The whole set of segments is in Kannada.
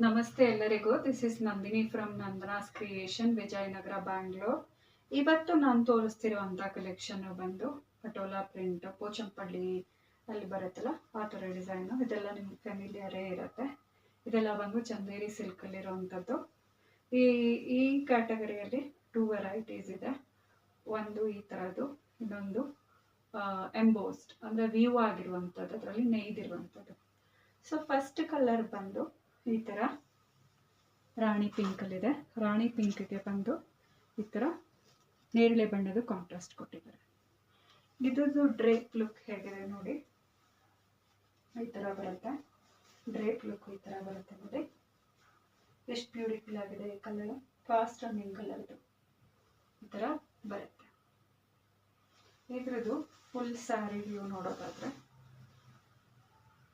ನಮಸ್ತೆ ಎಲ್ಲರಿಗೂ. This is Nandini from Nandana's creation, Vijayanagar, Bangalore. ಇವತ್ತು ನಾನು ತೋರಿಸ್ತಿರುವಂಥ ಕಲೆಕ್ಷನ್ ಬಂದು ಪಟೋಲಾ ಪ್ರಿಂಟ್, ಪೋಚಂಪಳ್ಳಿ ಅಲ್ಲಿ ಬರುತ್ತಲ್ಲ ಆ ಥರ ಡಿಸೈನು. ಇದೆಲ್ಲ ನಿಮ್ಗೆ ಫೆಮಿಲಿಯರೇ ಇರುತ್ತೆ. ಇದೆಲ್ಲ ಬಂದು ಚಂದೇರಿ ಸಿಲ್ಕಲ್ಲಿರುವಂಥದ್ದು. ಈ ಈ ಕ್ಯಾಟಗರಿಯಲ್ಲಿ 2 ವೆರೈಟೀಸ್ ಇದೆ. ಒಂದು ಈ ಥರದ್ದು, ಇನ್ನೊಂದು ಎಂಬೋಸ್ಡ್ ಅಂದರೆ ವ್ಯೂ ಆಗಿರುವಂಥದ್ದು, ಅದರಲ್ಲಿ ನೇಯ್ದಿರುವಂಥದ್ದು. ಸೊ ಫಸ್ಟ್ ಕಲರ್ ಬಂದು ಈ ಥರ ರಾಣಿ ಪಿಂಕಲ್ಲಿದೆ. ರಾಣಿ ಪಿಂಕ್ಗೆ ಬಂದು ಈ ಥರ ನೇರಳೆ ಬಣ್ಣದ ಕಾಂಟ್ರಾಸ್ಟ್ ಕೊಟ್ಟಿದ್ದಾರೆ. ಇದ್ರದ್ದು ಡ್ರೇಪ್ ಲುಕ್ ಹೇಗಿದೆ ನೋಡಿ, ಈ ಥರ ಬರುತ್ತೆ. ಡ್ರೇಪ್ ಲುಕ್ ಈ ಥರ ಬರುತ್ತೆ ನೋಡಿ, ಎಷ್ಟು ಬ್ಯೂಟಿಫುಲ್ ಆಗಿದೆ ಈ ಕಲರ್. ಫಾಸ್ಟ್ ರನ್ನಿಂಗ್ ಕಲರ್ದು ಈ ಥರ ಬರುತ್ತೆ. ಇದ್ರದ್ದು ಫುಲ್ ಸ್ಯಾರಿ ವ್ಯೂ ನೋಡೋದಾದ್ರೆ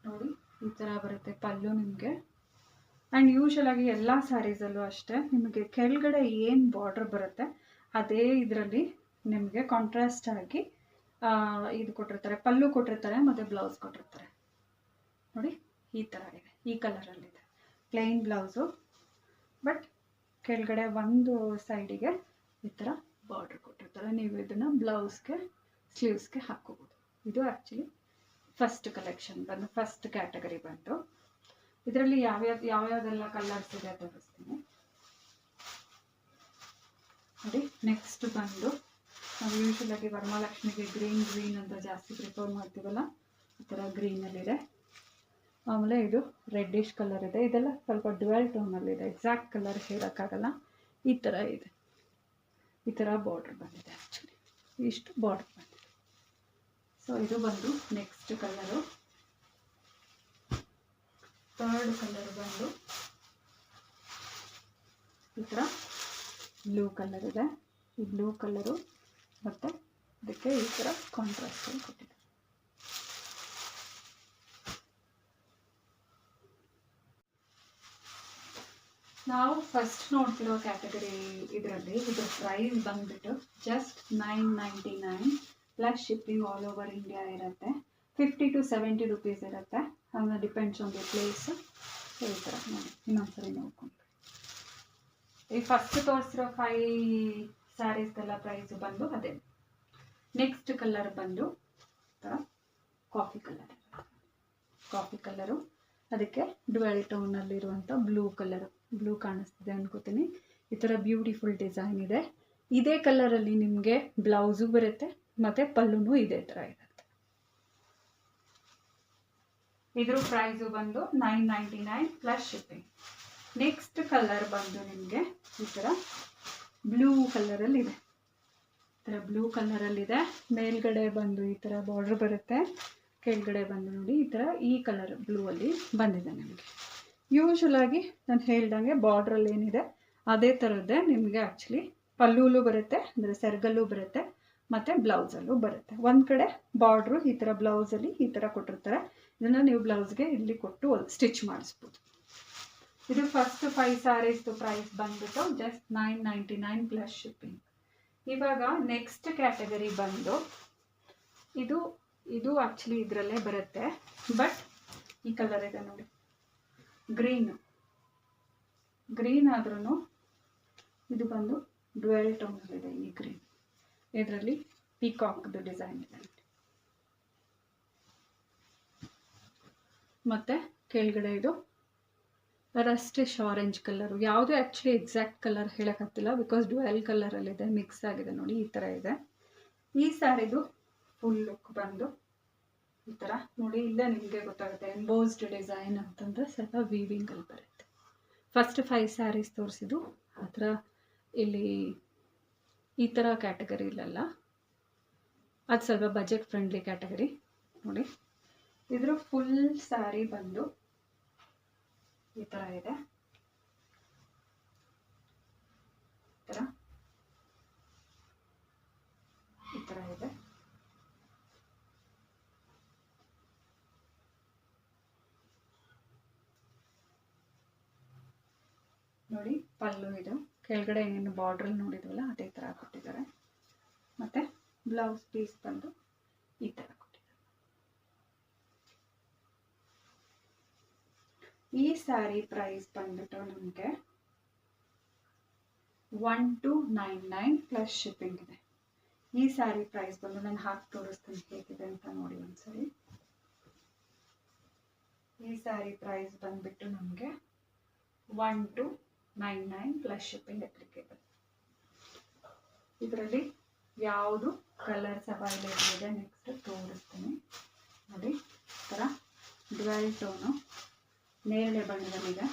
ನೋಡಿ ಈ ಥರ ಬರುತ್ತೆ ಪಲ್ಲು ನಿಮಗೆ. ಆ್ಯಂಡ್ ಯೂಶಲ್ ಆಗಿ ಎಲ್ಲ ಸ್ಯಾರೀಸಲ್ಲೂ ಅಷ್ಟೇ ನಿಮಗೆ ಕೆಳಗಡೆ ಏನು ಬಾರ್ಡರ್ ಬರುತ್ತೆ ಅದೇ ಇದರಲ್ಲಿ ನಿಮಗೆ ಕಾಂಟ್ರಾಸ್ಟ್ ಆಗಿ ಇದು ಕೊಟ್ಟಿರ್ತಾರೆ, ಪಲ್ಲು ಕೊಟ್ಟಿರ್ತಾರೆ ಮತ್ತು ಬ್ಲೌಸ್ ಕೊಟ್ಟಿರ್ತಾರೆ ನೋಡಿ. ಈ ಥರ ಇದೆ, ಈ ಕಲರಲ್ಲಿದೆ. ಪ್ಲೇನ್ ಬ್ಲೌಸು, ಬಟ್ ಕೆಳಗಡೆ ಒಂದು ಸೈಡಿಗೆ ಈ ಥರ ಬಾರ್ಡರ್ ಕೊಟ್ಟಿರ್ತಾರೆ. ನೀವು ಇದನ್ನು ಬ್ಲೌಸ್ಗೆ ಸ್ಲೀವ್ಸ್ಗೆ ಹಾಕೋಬೋದು. ಇದು ಆ್ಯಕ್ಚುಲಿ ಫಸ್ಟ್ ಕಲೆಕ್ಷನ್ ಬಂದು, ಫಸ್ಟ್ ಕ್ಯಾಟಗರಿ ಬಂದು. ಇದರಲ್ಲಿ ಯಾವ್ಯಾವ್ದೆಲ್ಲ ಕಲರ್ಸ್ ಇದೆ ತೋರಿಸ್ತೀನಿ ನೋಡಿ. ನೆಕ್ಸ್ಟ್ ಬಂದು ನಾವು ಯೂಶಲಾಗಿ ವರಮಹಾಲಕ್ಷ್ಮಿಗೆ ಗ್ರೀನ್ ಅಂತ ಜಾಸ್ತಿ ಪ್ರಿಫರ್ ಮಾಡ್ತೀವಲ್ಲ, ಈ ಥರ ಗ್ರೀನಲ್ಲಿದೆ. ಆಮೇಲೆ ಇದು ರೆಡ್ಡಿಶ್ ಕಲರ್ ಇದೆ. ಇದೆಲ್ಲ ಸ್ವಲ್ಪ ಡ್ಯುವೆಲ್ ಟೋನಲ್ಲಿದೆ, ಎಕ್ಸಾಕ್ಟ್ ಕಲರ್ ಹೇಳೋಕ್ಕಾಗಲ್ಲ. ಈ ಥರ ಇದೆ, ಈ ಥರ ಬಾರ್ಡರ್ ಬಂದಿದೆ. ಆ್ಯಕ್ಚುಲಿ ಇಷ್ಟು ಬಾರ್ಡರ್ ಬಂದಿದೆ. ಸೊ ಇದು ಬಂದು ನೆಕ್ಸ್ಟ್ ಕಲರು. ಥರ್ಡ್ ಕಲರ್ ಬಂದು ಈ ಥರ ಬ್ಲೂ ಕಲರ್ ಇದೆ. ಈ ಬ್ಲೂ ಕಲರು ಮತ್ತು ಅದಕ್ಕೆ ಈ ಥರ ಕಾಂಟ್ರಾಸ್ಟ್ ಕೊಟ್ಟಿದೆ. ನಾವು ಫಸ್ಟ್ ನೋಡ್ತಿರೋ ಕ್ಯಾಟಗರಿ ಇದರಲ್ಲಿ ಇದ್ರ ಪ್ರೈಸ್ ಬಂದ್ಬಿಟ್ಟು just 999 plus shipping all over India ಇರುತ್ತೆ. 50 to 70 rupees ಇರುತ್ತೆ. ಆಮೇಲೆ ಡಿಪೆಂಡ್ಸ್ ಆನ್ ದಿ ಪ್ಲೇಸ್. ಈ ಥರ ನೋಡಿ, ಇನ್ನೊಂದ್ಸರಿ ನೋಡ್ಕೊಂಡು ಈ ಫಸ್ಟ್ ತೋರಿಸಿರೋ 5 ಸ್ಯಾರೀಸ್ದೆಲ್ಲ ಪ್ರೈಸು ಬಂದು ಅದೇ. ನೆಕ್ಸ್ಟ್ ಕಲರ್ ಬಂದು ಥರ ಕಾಫಿ ಕಲರ್. ಕಾಫಿ ಕಲರು, ಅದಕ್ಕೆ ಡ್ಯುವೆಲ್ ಟೋನಲ್ಲಿರುವಂಥ ಬ್ಲೂ ಕಲರು. ಬ್ಲೂ ಕಾಣಿಸ್ತಿದೆ ಅನ್ಕೋತೀನಿ. ಈ ಥರ ಬ್ಯೂಟಿಫುಲ್ ಡಿಸೈನ್ ಇದೆ. ಇದೇ ಕಲರಲ್ಲಿ ನಿಮಗೆ ಬ್ಲೌಸು ಬರುತ್ತೆ ಮತ್ತು ಪಲ್ಲುನೂ ಇದೇ ಥರ ಇರುತ್ತೆ. ಇದ್ರ ಪ್ರೈಸು ಬಂದು 999 ಪ್ಲಸ್ ಶಿಪ್ಪಿಂಗ್. ನೆಕ್ಸ್ಟ್ ಕಲರ್ ಬಂದು ನಿಮಗೆ ಈ ಥರ ಬ್ಲೂ ಕಲರಲ್ಲಿದೆ. ಈ ಥರ ಬ್ಲೂ ಕಲರಲ್ಲಿದೆ. ಮೇಲ್ಗಡೆ ಬಂದು ಈ ಥರ ಬಾರ್ಡರ್ ಬರುತ್ತೆ, ಕೆಳಗಡೆ ಬಂದು ನೋಡಿ ಈ ಥರ ಈ ಕಲರ್ ಬ್ಲೂ ಅಲ್ಲಿ ಬಂದಿದೆ ನಿಮಗೆ. ಯೂಶಲಾಗಿ ನಾನು ಹೇಳ್ದಂಗೆ ಬಾರ್ಡ್ರಲ್ಲಿ ಏನಿದೆ ಅದೇ ಥರದ್ದೇ ನಿಮಗೆ ಆ್ಯಕ್ಚುಲಿ ಪಲ್ಲೂಲು ಬರುತ್ತೆ, ಅಂದರೆ ಸೆರ್ಗಲ್ಲೂ ಬರುತ್ತೆ ಮತ್ತು ಬ್ಲೌಸಲ್ಲೂ ಬರುತ್ತೆ. ಒಂದು ಕಡೆ ಬಾರ್ಡ್ರು ಈ ಥರ ಬ್ಲೌಸಲ್ಲಿ ಈ ಥರ ಕೊಟ್ಟಿರ್ತಾರೆ. ಇದನ್ನು ನೀವು ಬ್ಲೌಸ್ಗೆ ಇಲ್ಲಿ ಕೊಟ್ಟು ಸ್ಟಿಚ್ ಮಾಡಿಸ್ಬೋದು. ಇದು ಫಸ್ಟ್ 5 ಸ್ಯಾರೀಸ್ದು ಪ್ರೈಸ್ ಬಂದ್ಬಿಟ್ಟು ಜಸ್ಟ್ 999 ಪ್ಲಸ್ ಶಿಪ್ಪಿಂಗ್. ಇವಾಗ ನೆಕ್ಸ್ಟ್ ಕ್ಯಾಟಗರಿ ಬಂದು ಇದು ಆ್ಯಕ್ಚುಲಿ ಇದರಲ್ಲೇ ಬರುತ್ತೆ, ಬಟ್ ಈ ಕಲರ್ ಇದೆ ನೋಡಿ, ಗ್ರೀನ್ ಆದ್ರೂ ಇದು ಬಂದು ಡ್ಯುವೆಲ್ ಟೋನಲ್ಲಿದೆ. ಈ ಗ್ರೀನ್ ಇದರಲ್ಲಿ ಪೀಕಾಕ್ದು ಡಿಸೈನ್ ಇದೆ ಮತ್ತು ಕೆಳಗಡೆ ಇದು ರಸ್ಟಿಶ್ ಆರೆಂಜ್ ಕಲರು. ಯಾವುದು ಆ್ಯಕ್ಚುಲಿ ಎಕ್ಸಾಕ್ಟ್ ಕಲರ್ ಹೇಳೋಕ್ಕಾಗ್ತಿಲ್ಲ, ಬಿಕಾಸ್ ಡ್ಯುವೆಲ್ ಕಲರಲ್ಲಿದೆ, ಮಿಕ್ಸ್ ಆಗಿದೆ ನೋಡಿ. ಈ ಥರ ಇದೆ ಈ ಸ್ಯಾರಿದು ಫುಲ್ ಲುಕ್ ಬಂದು ಈ ಥರ ನೋಡಿ. ಇಲ್ಲೇ ನಿಮಗೆ ಗೊತ್ತಾಗುತ್ತೆ ಎಂಬೋಸ್ಡ್ ಡಿಸೈನ್ ಅಂತಂದರೆ ಸ್ವಲ್ಪ ವೀವಿಂಗಲ್ಲಿ ಬರುತ್ತೆ. ಫಸ್ಟ್ 5 ಸ್ಯಾರೀಸ್ ತೋರಿಸಿದ್ದು ಆ ಥರ ಇಲ್ಲಿ ಈ ಥರ ಕ್ಯಾಟಗರಿ ಇಲ್ಲಲ್ಲ, ಅದು ಸ್ವಲ್ಪ ಬಜೆಟ್ ಫ್ರೆಂಡ್ಲಿ ಕ್ಯಾಟಗರಿ ನೋಡಿ. ಇದ್ರ ಫುಲ್ ಸ್ಯಾರಿ ಬಂದು ಈ ಥರ ಇದೆ. ಈ ಥರ ಇದೆ. ನೋಡಿ ಪಲ್ಲು ಇದು, ಕೆಳಗಡೆ ಏನು ಬಾರ್ಡ್ರಲ್ಲಿ ನೋಡಿದ್ವಲ್ಲ ಅದೇ ಥರ ಕೊಟ್ಟಿದ್ದಾರೆ. ಮತ್ತು ಬ್ಲೌಸ್ ಪೀಸ್ ಬಂದು ಈ ಥರ ಕೊಟ್ಟಿದ್ದಾರೆ. ಈ ಸ್ಯಾರಿ ಪ್ರೈಸ್ ಬಂದ್ಬಿಟ್ಟು ನಮಗೆ 1299 ಪ್ಲಸ್ ಶಿಪ್ಪಿಂಗ್ ಇದೆ. ಈ ಸ್ಯಾರಿ ಪ್ರೈಸ್ ಬಂದು ನಾನು ಹಾಕಿ ತೋರಿಸ್ತೀನಿ ಹೇಗಿದೆ ಅಂತ ನೋಡಿ ಒಂದ್ಸರಿ. ಈ ಸ್ಯಾರಿ ಪ್ರೈಸ್ ಬಂದ್ಬಿಟ್ಟು ನಮಗೆ 1299 ಪ್ಲಸ್ ಶಿಪ್ಪಿಂಗ್ ಅಪ್ಲಿಕೇಬಲ್. ಇದರಲ್ಲಿ ಯಾವುದು ಕಲರ್ಸ್ ಅವೈಲೇಬಲ್ ಇದೆ ನೆಕ್ಸ್ಟ್ ತೋರಿಸ್ತೀನಿ ನೋಡಿ. ಈ ಥರ ಡ್ವೆಲ್ ಟೋನು ನೇರಳೆ ಬಣ್ಣದಲ್ಲಿದೆ,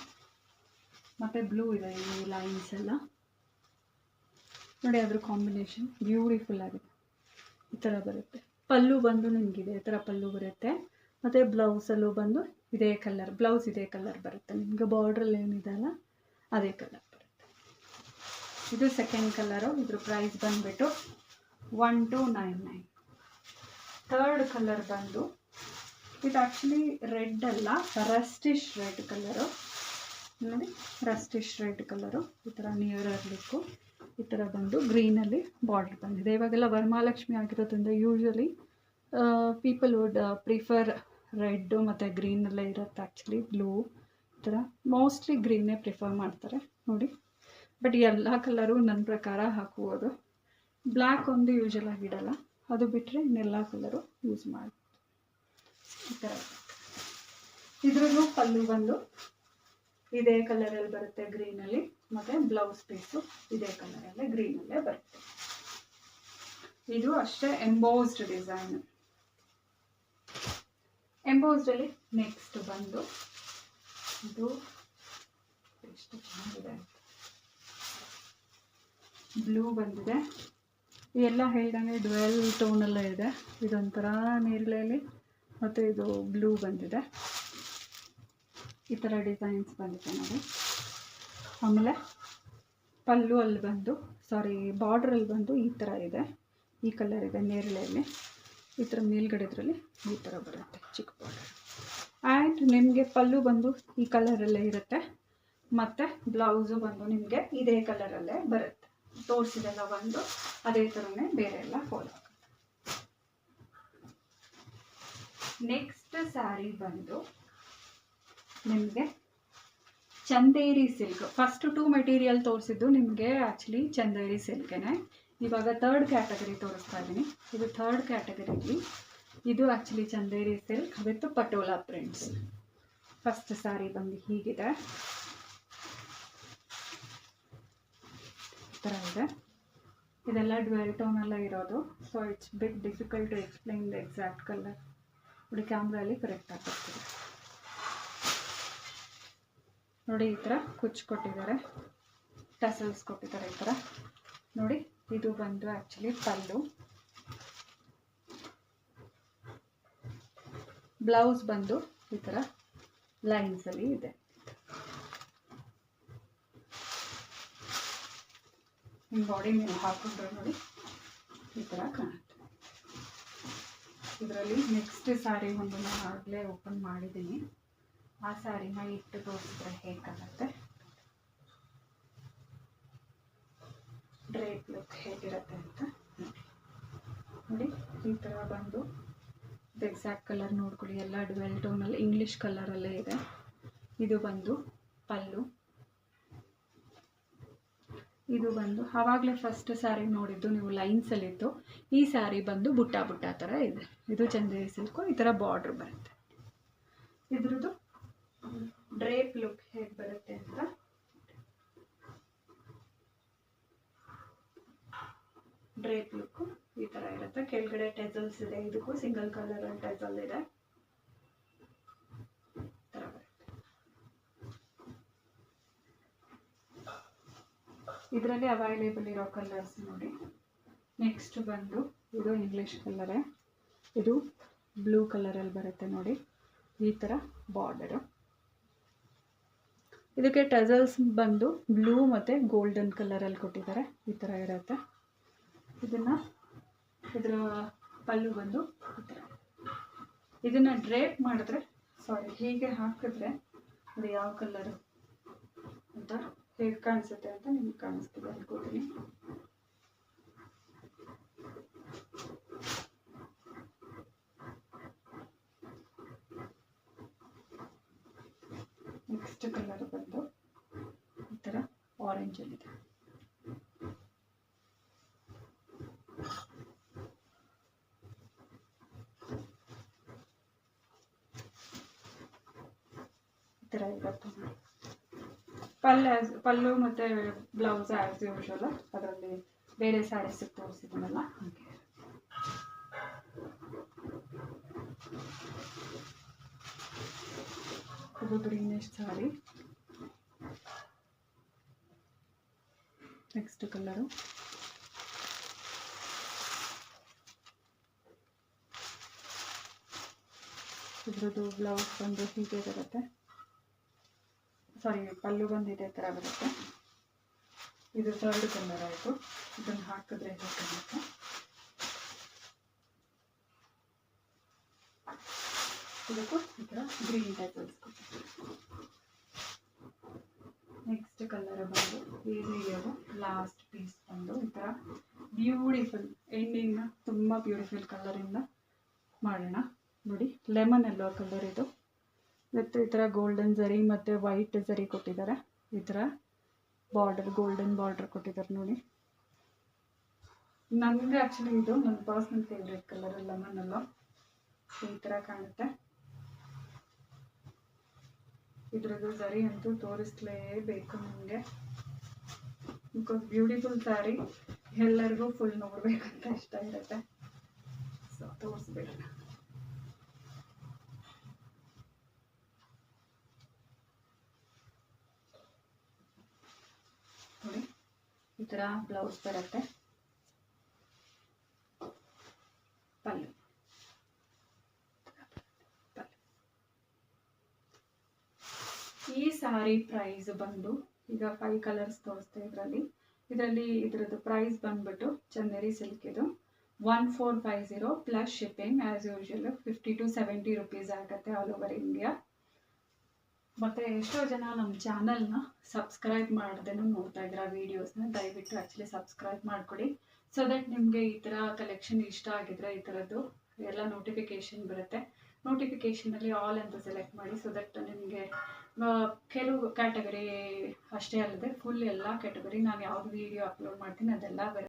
ಮತ್ತು ಬ್ಲೂ ಇದೆ. ಈ ಲೈನ್ಸ್ ಎಲ್ಲ ನೋಡಿ, ಅದ್ರ ಕಾಂಬಿನೇಷನ್ ಬ್ಯೂಟಿಫುಲ್ ಆಗಿದೆ. ಈ ಥರ ಬರುತ್ತೆ. ಪಲ್ಲು ಬಂದು ನಿಮಗಿದೆ ಈ ಥರ ಪಲ್ಲು ಬರುತ್ತೆ, ಮತ್ತು ಬ್ಲೌಸಲ್ಲೂ ಬಂದು ಇದೇ ಕಲರ್, ಬ್ಲೌಸ್ ಇದೇ ಕಲರ್ ಬರುತ್ತೆ ನಿಮಗೆ. ಬಾರ್ಡ್ರಲ್ಲಿ ಏನಿದೆ ಅಲ್ಲ ಅದೇ ಕಲರ್ ಬರುತ್ತೆ. ಇದು ಸೆಕೆಂಡ್ ಕಲರು. ಇದ್ರ ಪ್ರೈಸ್ ಬಂದುಬಿಟ್ಟು 1299. ಥರ್ಡ್ ಕಲರ್ ಬಂದು ಇದು ಆ್ಯಕ್ಚುಲಿ ರೆಡ್ ಅಲ್ಲ, ರಸ್ಟಿಶ್ ರೆಡ್ ಕಲರು ನೋಡಿ. ರಸ್ಟಿಶ್ ರೆಡ್ ಕಲರು ಈ ಥರ ನಿಯರರ್ ಲುಕ್ಕು. ಈ ಥರ ಬಂದು ಗ್ರೀನಲ್ಲಿ ಬಾರ್ಡರ್ ಬಂದಿದೆ. ಇವಾಗೆಲ್ಲ ವರಮಹಾಲಕ್ಷ್ಮಿ ಆಗಿರೋದ್ರಿಂದ usually people would prefer red ಮತ್ತು ಗ್ರೀನಲ್ಲೇ ಇರುತ್ತೆ. ಆ್ಯಕ್ಚುಲಿ ಬ್ಲೂ ಈ ಥರ ಮೋಸ್ಟ್ಲಿ ಗ್ರೀನೇ ಪ್ರಿಫರ್ ಮಾಡ್ತಾರೆ ನೋಡಿ. ಬಟ್ ಎಲ್ಲ ಕಲರು ನನ್ನ ಪ್ರಕಾರ ಹಾಕ್ಬೋದು. ಬ್ಲ್ಯಾಕ್ ಒಂದು ಯೂಶ್ವಲ್ ಆಗಿಡಲ್ಲ, ಅದು ಬಿಟ್ಟರೆ ಇನ್ನೆಲ್ಲ ಕಲರು ಯೂಸ್ ಮಾಡ್ಬೋದು. ಈ ಥರ ಇದ್ರಲ್ಲೂ ಪಲ್ಲು ಬಂದು ಇದೇ ಕಲರಲ್ಲಿ ಬರುತ್ತೆ ಗ್ರೀನಲ್ಲಿ, ಮತ್ತು ಬ್ಲೌಸ್ ಪೀಸು ಇದೇ ಕಲರಲ್ಲೇ ಗ್ರೀನಲ್ಲೇ ಬರುತ್ತೆ. ಇದು ಅಷ್ಟೇ ಎಂಬೋಸ್ಡ್ ಡಿಸೈನ್. ಎಂಬೋಸ್ಡಲ್ಲಿ ನೆಕ್ಸ್ಟ್ ಬಂದು ಇದು ಎಷ್ಟು ಚೆನ್ನಾಗಿದೆ, ಬ್ಲೂ ಬಂದಿದೆ. ಎಲ್ಲ ಹೇಳ್ದಂಗೆ ಡ್ವೆಲ್ ಟೋನಲ್ಲೇ ಇದೆ. ಇದೊಂಥರ ನೇರಳೆಯಲ್ಲಿ ಮತ್ತು ಇದು ಬ್ಲೂ ಬಂದಿದೆ. ಈ ಥರ ಡಿಸೈನ್ಸ್ ಬಂದಿದೆ ನೋಡಿ. ಆಮೇಲೆ ಪಲ್ಲು ಅಲ್ಲಿ ಬಂದು ಬಾರ್ಡ್ರಲ್ಲಿ ಬಂದು ಈ ಥರ ಇದೆ, ಈ ಕಲರ್ ಇದೆ ನೇರಳೆಯಲ್ಲಿ. ಈ ಥರ ಮೇಲ್ಗಡೆ ಇದರಲ್ಲಿ ಈ ಥರ ಬರುತ್ತೆ ಚಿಕ್ಕ ಬಾರ್ಡರ್. ಆ್ಯಂಡ್ ನಿಮಗೆ ಪಲ್ಲು ಬಂದು ಈ ಕಲರಲ್ಲೇ ಇರುತ್ತೆ, ಮತ್ತು ಬ್ಲೌಸು ಬಂದು ನಿಮಗೆ ಇದೇ ಕಲರಲ್ಲೇ ಬರುತ್ತೆ. ತೋರಿಸಿದೆಲ್ಲ ಬಂದು ಅದೇ ಥರನೇ ಬೇರೆ ಎಲ್ಲ ಫಾಲೋ ಆಗುತ್ತೆ. ನೆಕ್ಸ್ಟ್ ಸ್ಯಾರಿ ಬಂದು ನಿಮಗೆ ಚಂದೇರಿ ಸಿಲ್ಕ್. ಫಸ್ಟ್ 2 ಮೆಟೀರಿಯಲ್ ತೋರಿಸಿದ್ದು ನಿಮಗೆ ಆ್ಯಕ್ಚುಲಿ ಚಂದೇರಿ ಸಿಲ್ಕೇನೆ. ಇವಾಗ ಥರ್ಡ್ ಕ್ಯಾಟಗರಿ ತೋರಿಸ್ತಾ ಇದ್ದೀನಿ. ಇದು ಥರ್ಡ್ ಕ್ಯಾಟಗರಿಲಿ ಇದು actually Chanderi silk with Patola prints. First sari ಬಂದು ಹೀಗಿದೆ, ಈ ಥರ ಇದೆ. ಇದೆಲ್ಲ ಡ್ವೆಲ್ ಟೋನೆಲ್ಲ ಇರೋದು, so it's bit difficult to explain the exact colour. ನೋಡಿ ಕ್ಯಾಮ್ರಲ್ಲಿ ಕರೆಕ್ಟಾಗಿ ಬರ್ತಿದೆ ನೋಡಿ. ಈ ಥರ ಕುಚ್ಚು ಕೊಟ್ಟಿದ್ದಾರೆ, ಟಸಲ್ಸ್ ಕೊಟ್ಟಿದ್ದಾರೆ ಈ ಥರ ನೋಡಿ. ಇದು ಬಂದು ಆ್ಯಕ್ಚುಲಿ ಪಲ್ಲು. ಬ್ಲೌಸ್ ಬಂದು ಈ ಥರ ಲೈನ್ಸಲ್ಲಿ ಇದೆ. ನಿಮ್ಮ ಬಾಡಿ ಮೇಲೆ ಹಾಕೊಂಡ್ರೆ ನೋಡಿ ಈ ಥರ ಕಾಣುತ್ತೆ. ಇದರಲ್ಲಿ ನೆಕ್ಸ್ಟ್ ಸ್ಯಾರಿ ಒಂದು ನಾನು ಆಗಲೇ ಓಪನ್ ಮಾಡಿದ್ದೀನಿ. ಆ ಸ್ಯಾರಿನ ಇಟ್ಟು ತೋರಿಸಿದ್ರೆ ಹೇಗಾಗುತ್ತೆ, ಡ್ರೇಪ್ ಲುಕ್ ಹೇಗಿರುತ್ತೆ ಅಂತ ನೋಡಿ. ಈ ಥರ ಬಂದು ಇದು ಎಕ್ಸಾಕ್ಟ್ ಕಲರ್ ನೋಡ್ಕೊಳ್ಳಿ. ಎಲ್ಲ ಡ್ವೆಲ್ ಟೋನಲ್ಲಿ ಇಂಗ್ಲೀಷ್ ಕಲರಲ್ಲೇ ಇದೆ. ಇದು ಬಂದು ಪಲ್ಲು. ಇದು ಬಂದು ಆವಾಗಲೇ ಫಸ್ಟ್ ಸ್ಯಾರಿ ನೋಡಿದ್ದು ನೀವು ಲೈನ್ಸಲ್ಲಿತ್ತು. ಈ ಸ್ಯಾರಿ ಬಂದು ಬುಟ್ಟ ಬುಟ್ಟ ಥರ ಇದೆ. ಇದು ಚಂದೇರಿ ಸಿಲ್ಕು. ಈ ಥರ ಬಾರ್ಡ್ರ್ ಬರುತ್ತೆ. ಇದ್ರದ್ದು ಡ್ರೇಪ್ ಲುಕ್ ಹೇಗೆ ಬರುತ್ತೆ ಅಂತ ಡ್ರೇಪ್ ಲುಕ್ಕು ಈ ಥರ ಇರುತ್ತೆ. ಕೆಳಗಡೆ ಟೆಸಲ್ಸ್ ಇದೆ. ಇದಕ್ಕೂ ಸಿಂಗಲ್ ಕಲರ್ ಟೆಸಲ್ ಇದೆ. ಥರ ಬರುತ್ತೆ. ಇದರಲ್ಲಿ ಅವೈಲೇಬಲ್ ಇರೋ ಕಲರ್ಸ್ ನೋಡಿ. ನೆಕ್ಸ್ಟ್ ಬಂದು ಇದು ಇಂಗ್ಲೀಷ್ ಕಲರೇ. ಇದು ಬ್ಲೂ ಕಲರಲ್ಲಿ ಬರುತ್ತೆ ನೋಡಿ. ಈ ಥರ ಬಾರ್ಡರು. ಇದಕ್ಕೆ ಟಸಲ್ಸ್ ಬಂದು ಬ್ಲೂ ಮತ್ತು ಗೋಲ್ಡನ್ ಕಲರಲ್ಲಿ ಕೊಟ್ಟಿದ್ದಾರೆ. ಈ ಥರ ಇರುತ್ತೆ. ಇದರ ಪಲ್ಲು ಬಂದು ಈ ಥರ. ಇದನ್ನು ಡ್ರೇಪ್ ಮಾಡಿದ್ರೆ ಹೀಗೆ ಹಾಕಿದ್ರೆ ಅದು ಯಾವ ಕಲರು ಅಂತ ಹೇಗೆ ಕಾಣಿಸುತ್ತೆ ಅಂತ ನಿಮ್ಗೆ ಕಾಣಿಸ್ತಿದೆ ಅನ್ಕೋತೀನಿ. ಈ ನೆಕ್ಸ್ಟ್ ಕಲರ್ ಬಂದು ಈ ಥರ ಆರೆಂಜಲ್ಲಿದೆ. ಈ ಥರ ಇರುತ್ತೆ. ಪಲ್ಲು ಮತ್ತು ಬ್ಲೌಸ್ ಆ್ಯಸ್ ಯೂಶುವಲ್ ಅದರಲ್ಲಿ ಬೇರೆ ಸ್ಯಾರೀಸ್ ತೋರಿಸಿದನಲ್ಲ ಹಾಗೆ. ಇದು ಗ್ರೀನಿಶ್ ಸಾರಿ. ನೆಕ್ಸ್ಟ್ ಕಲರು ಇದ್ರದ್ದು ಬ್ಲೌಸ್ ಬಂದು ಹೀಗೆ ಬರುತ್ತೆ, ಸಾರಿ ಪಲ್ಲು ಬಂದು ಇದೇ ಥರ ಬರುತ್ತೆ. ಇದು 3rd ಕಲರ್ ಆಯಿತು. ಇದನ್ನು ಹಾಕಿದ್ರೆ ಹೇಗೆ ಇದಕ್ಕೂ ಈ ಥರ ಗ್ರೀನ್ ಟೈಪ್ ಬಳಸ್ಕೊತೀವಿ. ನೆಕ್ಸ್ಟ್ ಕಲರ್ ಬಂದು ಈಸಿಯಾಗು ಲಾಸ್ಟ್ ಪೀಸ್ ಬಂದು ಈ ಥರ ಬ್ಯೂಟಿಫುಲ್ ಎಂಡಿಂಗ್ನ ತುಂಬ ಬ್ಯೂಟಿಫುಲ್ ಕಲರಿಂದ ಮಾಡೋಣ. ನೋಡಿ, ಲೆಮನ್ ಎಲ್ಲೋ ಕಲರ್ ಇದು ಮತ್ತು ಈ ಥರ ಗೋಲ್ಡನ್ ಝರಿ ಮತ್ತು ವೈಟ್ ಝರಿ ಕೊಟ್ಟಿದ್ದಾರೆ. ಈ ಥರ ಬಾರ್ಡರ್ ಗೋಲ್ಡನ್ ಬಾರ್ಡರ್ ಕೊಟ್ಟಿದ್ದಾರೆ ನೋಡಿ. ನನಗೆ ಆ್ಯಕ್ಚುಲಿ ಇದು ನನ್ನ ಪರ್ಸ್ನಲ್ ಫೇವ್ರೇಟ್ ಕಲರ್ ಲೆಮನ್ ಎಲ್ಲೋ. ಈ ಥರ ಕಾಣುತ್ತೆ. ಇದ್ರದ್ದು ಝರಿ ಅಂತೂ ತೋರಿಸ್ಲೇಬೇಕು ನನಗೆ, ಬಿಕಾಸ್ ಬ್ಯೂಟಿಫುಲ್ ಸ್ಯಾರಿ ಎಲ್ಲರಿಗೂ ಫುಲ್ ನೋಡಬೇಕಂತ ಇಷ್ಟ ಇರುತ್ತೆ. ಸೊ ತೋರಿಸ್ಬಿಡೋಣ. ನೋಡಿ, ಈ ಥರ ಬ್ಲೌಸ್ ಬರುತ್ತೆ, ಪಲ್ಲು. ಈ ಸ್ಯಾರಿ ಪ್ರೈಸ್ ಬಂದು ಈಗ 5 ಕಲರ್ಸ್ ತೋರಿಸ್ತೆ ಇದರಲ್ಲಿ ಇದ್ರದ್ದು ಪ್ರೈಸ್ ಬಂದ್ಬಿಟ್ಟು ಚಂದೇರಿ ಸಿಲ್ಕ್ ಇದು 1450 plus shipping as usual 50 to 70 rupees ಆಗುತ್ತೆ ಆಲ್ ಓವರ್ ಇಂಡಿಯಾ. ಮತ್ತು ಎಷ್ಟೋ ಜನ ನಮ್ಮ ಚಾನಲ್ನ ಸಬ್ಸ್ಕ್ರೈಬ್ ಮಾಡ್ದೇನೂ ನೋಡ್ತಾ ಇದ್ದೀರಾ ವೀಡಿಯೋಸ್ನ. ದಯವಿಟ್ಟು ಆ್ಯಕ್ಚುಲಿ ಸಬ್ಸ್ಕ್ರೈಬ್ ಮಾಡಿಕೊಡಿ, ಸೊ ದಟ್ ನಿಮಗೆ ಈ ಥರ ಕಲೆಕ್ಷನ್ ಇಷ್ಟ ಆಗಿದ್ರೆ ಈ ಥರದ್ದು ಎಲ್ಲ ನೋಟಿಫಿಕೇಷನ್ ಬರುತ್ತೆ. ನೋಟಿಫಿಕೇಷನಲ್ಲಿ ಆಲ್ ಅಂತ ಸೆಲೆಕ್ಟ್ ಮಾಡಿ, ಸೊ ದಟ್ ನಿಮಗೆ ಕೆಲವು ಕ್ಯಾಟಗರಿ ಅಷ್ಟೇ ಅಲ್ಲದೆ ಫುಲ್ ಎಲ್ಲ ಕ್ಯಾಟಗರಿ ನಾನು ಯಾವುದು ವೀಡಿಯೋ ಅಪ್ಲೋಡ್ ಮಾಡ್ತೀನಿ ಅದೆಲ್ಲ ಬರುತ್ತೆ.